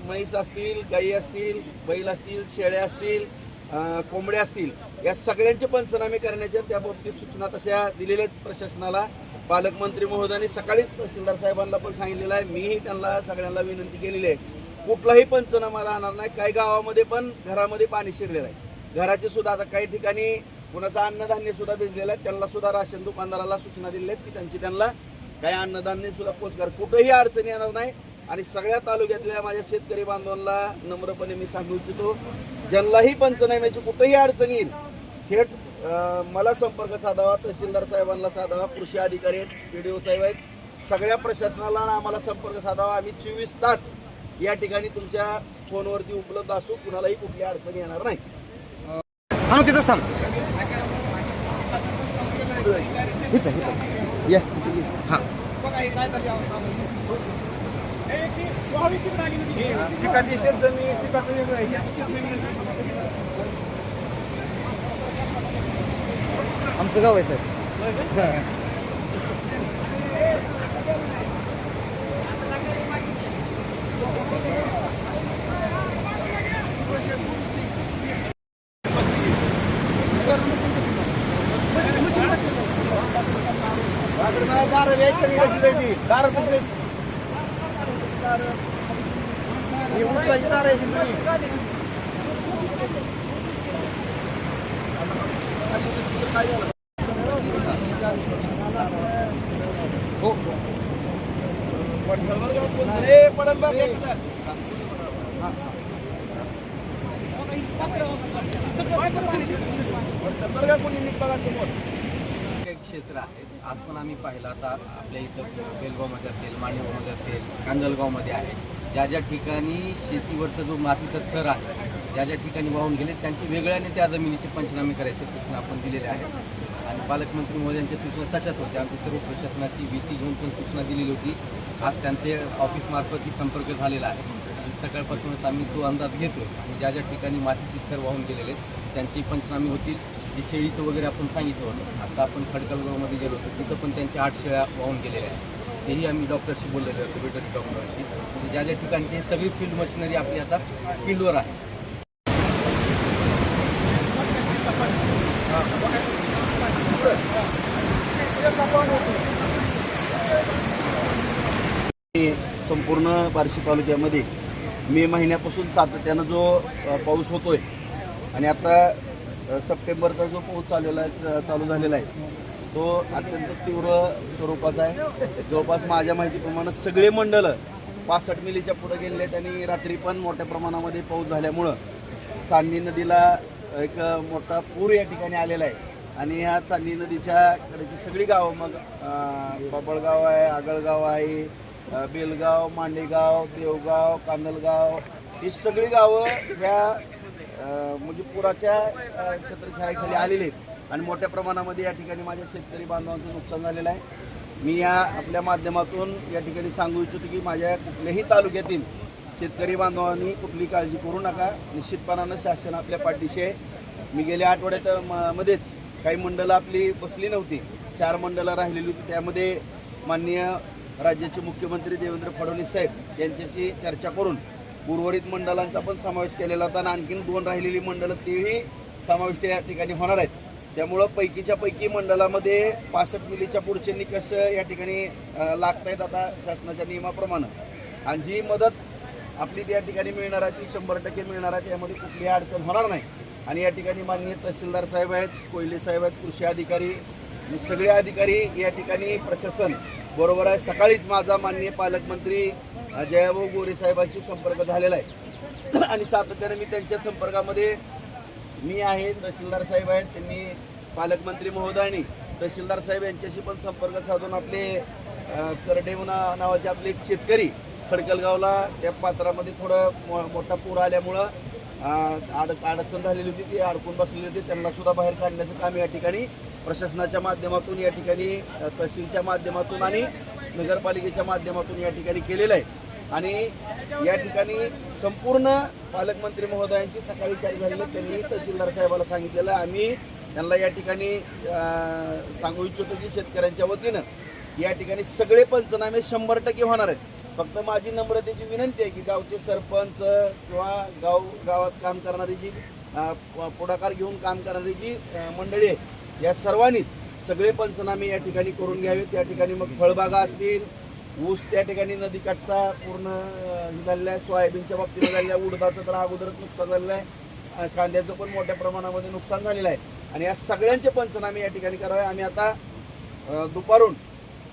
म्हैस असतील, गाई असतील, बैल असतील, शेळ्या असतील, कोंबड्या असतील, या सगळ्यांचे पंचनामे करण्याच्या त्या बाबतीत सूचना तशा दिलेल्या प्रशासनाला. पालकमंत्री महोदयांनी सकाळीच तहसीलदार साहेबांना पण सांगितलेलं आहे. मीही त्यांना सगळ्यांना विनंती केलेली आहे, कुठलाही पंचनामा राहणार नाही. काही गावामध्ये पण घरामध्ये पाणी शिरलेलं आहे, घराचे सुद्धा. आता काही ठिकाणी कुणाचं अन्नधान्य सुद्धा भिजलेलं आहे, त्यांना सुद्धा राशन दुकानदाराला सूचना दिलेल्या आहेत की त्यांना काही अन्नधान्य सुद्धा पोचणार, कुठेही अडचणी येणार नाही. आणि सगळ्या तालुक्यातल्या माझ्या शेतकरी बांधवांना नम्रपणे मी सांगू इच्छितो, ज्यांनाही पंचनाम्याची कुठेही अडचण येईल थेट मला संपर्क साधावा, तहसीलदार साहेबांना साधावा, कृषी अधिकारी आहेत, PDO साहेब आहेत, सगळ्या प्रशासनाला आम्हाला संपर्क साधावा. आम्ही 24 तास या ठिकाणी तुमच्या फोनवरती उपलब्ध असू, कुणालाही कुठली अडचण येणार नाही. तिथंच थांब. हां आमचं गाव आहे सर. क्षेत्र आहे. आज पण आम्ही पाहिलं, आता आपल्या इथं बेलगावमध्ये असेल, मांडगावमध्ये असेल, कांदलगावमध्ये आहे, ज्या ज्या ठिकाणी शेतीवरचा जो मातीचा थर आहे, ज्या ज्या ठिकाणी वाहून गेले त्यांची वेगळ्याने त्या जमिनीचे पंचनामे करायचे सूचना आपण दिलेल्या आहेत. आणि पालकमंत्री महोदयांच्या सूचना तशाच होत्या. आमची सर्व प्रशासनाची VC घेऊन पण सूचना दिलेली होती. आज त्यांचे ऑफिसमार्फत संपर्क झालेला आहे. सकाळपासूनच आम्ही तो अंदाज घेतोय आणि ज्या ज्या ठिकाणी मातीचे थर वाहून गेलेले त्यांची पंचनामे होतील. जे शेळीचं वगैरे आपण सांगितलं होतं, आता आपण खडकलगावमध्ये गेलो होतो, तिथं पण त्यांच्या 8 शेळ्या वाहून गेलेल्या आहेत. तेही आम्ही डॉक्टरशी बोललेलो होतो, वेटरनरी डॉक्टरांशी. म्हणजे ज्या ज्या ठिकाणची सगळी फील्ड मशिनरी आपली आता फील्डवर आहे. संपूर्ण बार्शी तालुक्यामध्ये मे महिन्यापासून सातत्यानं जो पाऊस होतोय आणि आता सप्टेंबरचा जो पाऊस चालू झालेला आहे तो अत्यंत तीव्र स्वरूपाचा आहे. जवळपास माझ्या माहितीप्रमाणे सगळे मंडळ 65 मिलीच्या पुढे गेलेले आहेत आणि रात्री पण मोठ्या प्रमाणामध्ये पाऊस झाल्यामुळं चांदणी नदीला एक मोठा पूर या ठिकाणी आलेला आहे. आणि ह्या चांदणी नदीच्या कडेची सगळी गावं, मग बाबळगाव आहे, आगळगाव आहे, बेलगाव, मांडेगाव, देवगाव, कांदलगाव, ही सगळी गावं ह्या म्हणजे पुराच्या छत्रछायेखाली आलेली आहेत आणि मोठ्या प्रमाणामध्ये या ठिकाणी माझ्या शेतकरी बांधवांचं नुकसान झालेलं आहे. मी या आपल्या माध्यमातून या ठिकाणी सांगू इच्छितो की माझ्या कुठल्याही तालुक्यातील शेतकरी बांधवांनी कुठली काळजी करू नका. निश्चितपणानं शासन आपल्या पाठीशी आहे. मी गेल्या आठवड्यात मध्येच काही मंडळं आपली बसली नव्हती, 4 मंडळं राहिलेली होती. त्यामध्ये माननीय राज्याचे मुख्यमंत्री देवेंद्र फडणवीस साहेब यांच्याशी चर्चा करून उर्वरित मंडळांचा पण समावेश केलेला होता आणि आणखीन 2 राहिलेली मंडळं तेही समाविष्ट या ठिकाणी होणार आहेत. त्यामुळं पैकीच्या पैकी मंडळामध्ये 65 मिलीच्या पुढचे निकष या ठिकाणी लागत आहेत आता शासनाच्या नियमाप्रमाणे. आणि जी मदत आपली त्या ठिकाणी मिळणार आहे ती 100% मिळणार आहे, त्यामध्ये कुठलीही अडचण होणार नाही. आणि या ठिकाणी माननीय तहसीलदार साहेब आहेत, कोयले साहेब आहेत, कृषी अधिकारी आणि सगळे अधिकारी या ठिकाणी प्रशासन बरोबर आहे. सकाळीच माझा माननीय पालकमंत्री जयाभाऊ गोरे साहेबांशी संपर्क झालेला आहे आणि सातत्याने मी त्यांच्या संपर्कामध्ये मी आहे, तहसीलदार साहेब आहेत, त्यांनी पालकमंत्री महोदयांनी तहसीलदार साहेब यांच्याशी पण संपर्क साधून आपले करडेवना नावाचे आपले एक शेतकरी खडकलगावला त्या पात्रामध्ये थोडं मोठा पूर आल्यामुळं अडचण झालेली होती, ती अडकून बसलेली होती, त्यांना सुद्धा बाहेर काढण्याचं काम या ठिकाणी प्रशासनाच्या माध्यमातून या ठिकाणी तहसीलच्या माध्यमातून आणि नगरपालिकेच्या माध्यमातून या ठिकाणी केलेलं आहे. आणि या ठिकाणी संपूर्ण पालकमंत्री महोदयांची सकाळी चर्चा झालेली, त्यांनी तहसीलदार साहेबाला सांगितलेलं आम्ही त्यांना या ठिकाणी सांगू इच्छितो की शेतकऱ्यांच्या वतीनं या ठिकाणी सगळे पंचनामे 100% होणार आहेत. फक्त माझी नम्रतेची विनंती आहे की गावचे सरपंच किंवा गावात काम करणारी जी पुढाकार घेऊन काम करणारी जी मंडळी आहे या सर्वांनीच सगळे पंचनामे या ठिकाणी करून घ्यावेत. त्या ठिकाणी मग फळबागा असतील, ऊस त्या ठिकाणी नदीकाठचा पूर्ण झालेला आहे, सोयाबीनच्या बाबतीत झालेलं आहे, उडदाचं तर अगोदरच नुकसान झालेलं आहे, कांद्याचं पण मोठ्या प्रमाणामध्ये नुकसान झालेलं आहे आणि या सगळ्यांचे पंचनामे या ठिकाणी करावे. आम्ही आता दुपारून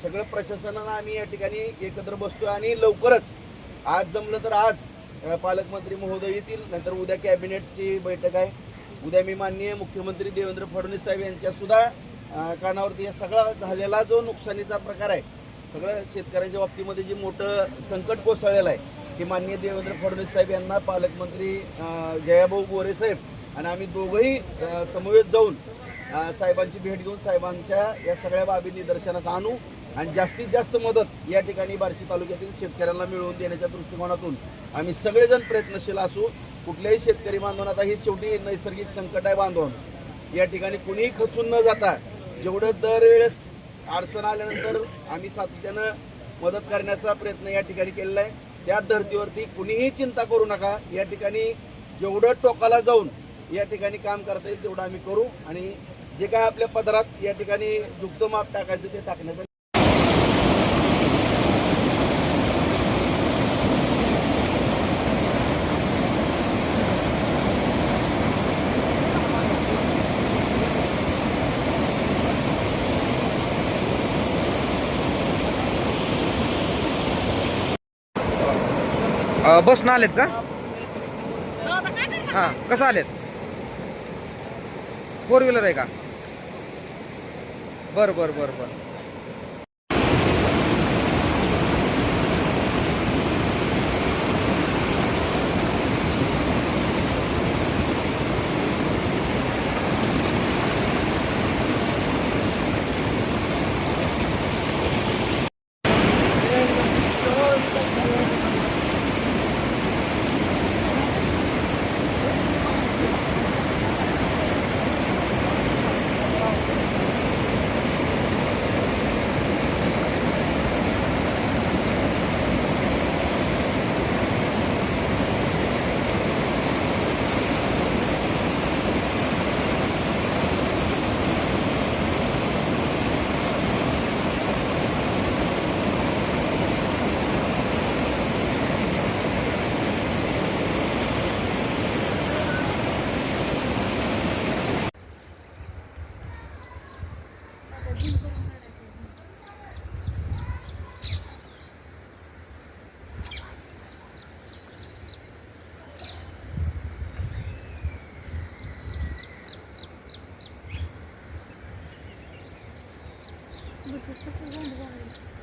सगळं प्रशासनानं आम्ही या ठिकाणी एकत्र बसतोय आणि लवकरच आज जमलं तर आज पालकमंत्री महोदय येतील, नंतर उद्या कॅबिनेटची बैठक आहे. उद्या मी माननीय मुख्यमंत्री देवेंद्र फडणवीस साहेब यांच्या सुद्धा कानावरती या सगळा झालेला जो नुकसानीचा प्रकार आहे, सगळं शेतकऱ्यांच्या बाबतीमध्ये जे मोठं संकट कोसळलेलं आहे की माननीय देवेंद्र फडणवीस साहेब यांना पालकमंत्री जयाभाऊ गोरे साहेब आणि आम्ही दोघंही समवेत जाऊन साहेबांची भेट घेऊन साहेबांच्या या सगळ्या बाबी निदर्शनास आणू आणि जास्तीत जास्त मदत या ठिकाणी बार्शी तालुक्यातील शेतकऱ्यांना मिळवून देण्याच्या दृष्टिकोनातून आम्ही सगळेजण प्रयत्नशील असू. कुठल्याही शेतकरी बांधवांना आता ही शेवटी नैसर्गिक संकट आहे बांधवांना, या ठिकाणी कुणीही खचून न जाता जेवढं दरवेळेस अडचण आल्यानंतर आम्ही सातत्यानं मदत करण्याचा प्रयत्न या ठिकाणी केलेला आहे. त्या धर्तीवरती कुणीही चिंता करू नका. या ठिकाणी जेवढं टोकाला जाऊन या ठिकाणी काम करता येईल तेवढं आम्ही करू आणि जे काय आपल्या पदरात या ठिकाणी झुकतं माप टाकायचं ते टाकण्याचं. बसनं आलेत का? हां, कसं आलेत? 4 व्हीलर आहे का? बरं बरं बरं बरं. Bıkıp bıkıp